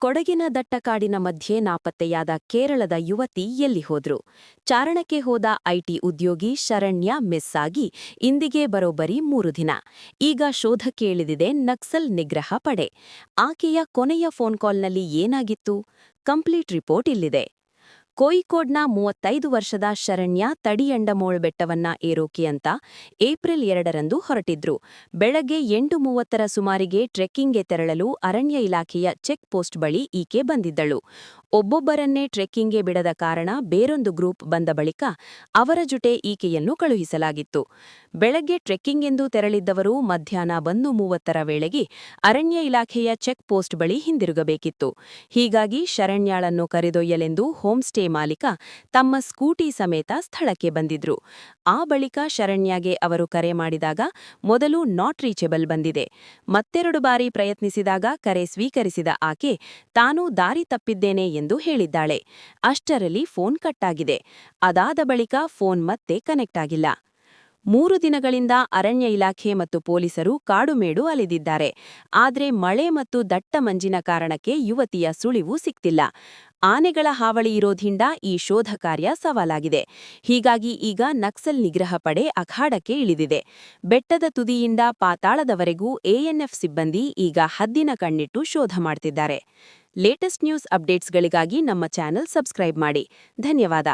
ಕೊಡಗಿನ ದಟ್ಟಕಾಡಿನ ಮಧ್ಯೆ ನಾಪತ್ತೆಯಾದ ಕೇರಳದ ಯುವತಿ ಎಲ್ಲಿ ಹೋದ್ರು? ಚಾರಣಕ್ಕೆ ಹೋದ ಐಟಿ ಉದ್ಯೋಗಿ ಶರಣ್ಯ ಮಿಸ್ ಆಗಿ ಇಂದಿಗೆ ಬರೋಬ್ಬರಿ 3 ದಿನ. ಈಗ ಶೋಧಕ್ಕೆ ಇಳಿದಿದೆ ನಕ್ಸಲ್ ನಿಗ್ರಹ ಪಡೆ. ಆಕೆಯ ಕೊನೆಯ ಫೋನ್ ಕಾಲ್ನಲ್ಲಿ ಏನಾಗಿತ್ತು? ಕಂಪ್ಲೀಟ್ ರಿಪೋರ್ಟ್ ಇಲ್ಲಿದೆ. ಕೋಯಿಕೋಡ್ನ 35 ವರ್ಷದ ಶರಣ್ಯ ತಡಿಯಂಡಮೋಳ್ ಬೆಟ್ಟವನ್ನ ಏರೋಕೆ ಅಂತ ಏಪ್ರಿಲ್ 2ರಂದು ಹೊರಟಿದ್ರು. ಬೆಳಗ್ಗೆ 8:30ರ ಸುಮಾರಿಗೆ ಟ್ರೆಕ್ಕಿಂಗ್ಗೆ ತೆರಳಲು ಅರಣ್ಯ ಇಲಾಖೆಯ ಚೆಕ್ ಪೋಸ್ಟ್ ಬಳಿ ಈಕೆ ಬಂದಿದ್ದಳು. ಒಬ್ಬೊಬ್ಬರನ್ನೇ ಟ್ರೆಕ್ಕಿಂಗ್ಗೆ ಬಿಡದ ಕಾರಣ ಬೇರೊಂದು ಗ್ರೂಪ್ ಬಂದ ಬಳಿಕ ಅವರ ಜೊತೆ ಈಕೆಯನ್ನು ಕಳುಹಿಸಲಾಗಿತ್ತು. ಬೆಳಗ್ಗೆ ಟ್ರೆಕ್ಕಿಂಗ್ ಎಂದು ತೆರಳಿದ್ದವರು ಮಧ್ಯಾಹ್ನ 1:30ರ ವೇಳೆಗೆ ಅರಣ್ಯ ಇಲಾಖೆಯ ಚೆಕ್ ಪೋಸ್ಟ್ ಬಳಿ ಹಿಂದಿರುಗಬೇಕಿತ್ತು. ಹೀಗಾಗಿ ಶರಣ್ಯಾಳನ್ನು ಕರೆದೊಯ್ಯಲೆಂದು ಹೋಂಸ್ಟೇ ಮಾಲೀಕ ತಮ್ಮ ಸ್ಕೂಟಿ ಸಮೇತ ಸ್ಥಳಕ್ಕೆ ಬಂದಿದ್ರು. ಆ ಬಳಿಕ ಶರಣ್ಯಾಗೆ ಅವರು ಕರೆ ಮಾಡಿದಾಗ ಮೊದಲು ನಾಟ್ ರೀಚೆಬಲ್ ಬಂದಿದೆ. ಮತ್ತೆರಡು ಬಾರಿ ಪ್ರಯತ್ನಿಸಿದಾಗ ಕರೆ ಸ್ವೀಕರಿಸಿದ ಆಕೆ ತಾನು ದಾರಿ ತಪ್ಪಿದ್ದೇನೆ ಎಂದು ಹೇಳಿದ್ದಾಳೆ. ಅಷ್ಟರಲ್ಲಿ ಫೋನ್ ಕಟ್ಟಾಗಿದೆ. ಅದಾದ ಬಳಿಕ ಫೋನ್ ಮತ್ತೆ ಕನೆಕ್ಟ್ ಆಗಿಲ್ಲ. 3 ದಿನಗಳಿಂದ ಅರಣ್ಯ ಇಲಾಖೆ ಮತ್ತು ಪೊಲೀಸರು ಕಾಡುಮೇಡು ಅಲೆದಿದ್ದಾರೆ. ಆದ್ರೆ ಮಳೆ ಮತ್ತು ದಟ್ಟ ಮಂಜಿನ ಕಾರಣಕ್ಕೆ ಯುವತಿಯ ಸುಳಿವು ಸಿಕ್ತಿಲ್ಲ. ಆನೆಗಳ ಹಾವಳಿ ಇರೋದ್ರಿಂದ ಈ ಶೋಧ ಕಾರ್ಯ ಸವಾಲಾಗಿದೆ. ಹೀಗಾಗಿ ಈಗ ನಕ್ಸಲ್ ನಿಗ್ರಹ ಪಡೆ ಅಖಾಡಕ್ಕೆ ಇಳಿದಿದೆ. ಬೆಟ್ಟದ ತುದಿಯಿಂದ ಪಾತಾಳದವರೆಗೂ ಎಎನ್ಎಫ್ ಸಿಬ್ಬಂದಿ ಈಗ ಹದ್ದಿನ ಕಣ್ಣಿಟ್ಟು ಶೋಧ ಮಾಡ್ತಿದ್ದಾರೆ. ಲೇಟೆಸ್ಟ್ ನ್ಯೂಸ್ ಅಪ್ಡೇಟ್ಸ್ಗಳಿಗಾಗಿ ನಮ್ಮ ಚಾನೆಲ್ ಸಬ್ಸ್ಕ್ರೈಬ್ ಮಾಡಿ. ಧನ್ಯವಾದ.